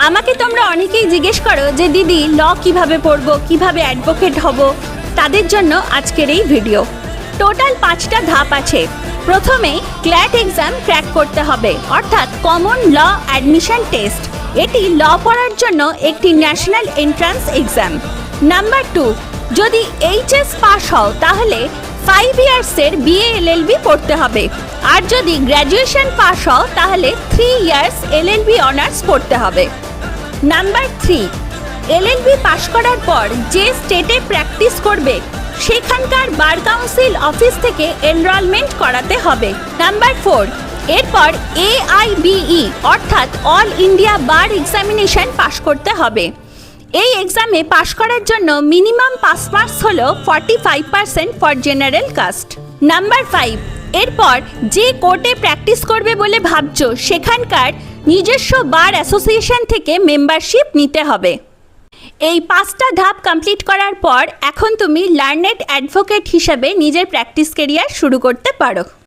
আমাকে তোমরা অনেকেই জিজ্ঞেস করো যে দিদি ল কিভাবে পড়বো, কিভাবে অ্যাডভোকেট হব। তাদের জন্য আজকের এই ভিডিও। টোটাল 5টা ধাপ আছে। প্রথমে ক্ল্যাট এক্সাম ক্র্যাক করতে হবে, অর্থাৎ কমন ল অ্যাডমিশন টেস্ট। এটি ল পড়ার জন্য একটি ন্যাশনাল এন্ট্রান্স এক্সাম। নাম্বার 2, যদি এইচএস পাস হও তাহলে 5 ইয়ার্সের বিএ এলএলবি পড়তে হবে। আর যদি গ্র্যাজুয়েশন পাস হও তাহলে 3 ইয়ার্স এলএলবি অনার্স পড়তে হবে। নাম্বার 3, এলএলবি পাস করার পর যে স্টেটে প্র্যাকটিস করবে সেখানকার বার কাউন্সিল অফিস থেকে এনরোলমেন্ট করাতে হবে। নাম্বার 4, এরপর AIBE অর্থাৎ অল ইন্ডিয়া বার এক্সামিনেশন পাস করতে হবে। এই এক্সামে পাশ করার জন্য মিনিমাম পাস মার্কস হলো 45% ফর জেনারেল কাস্ট। নাম্বার 5, এরপর যে কোর্টে প্র্যাকটিস করবে বলে ভাবছো সেখানকার নিজস্ব বার অ্যাসোসিয়েশন থেকে মেম্বারশিপ নিতে হবে। এই 5টা ধাপ কমপ্লিট করার পর এখন তুমি লার্নেড অ্যাডভোকেট হিসেবে নিজের প্র্যাকটিস কেরিয়ার শুরু করতে পারো।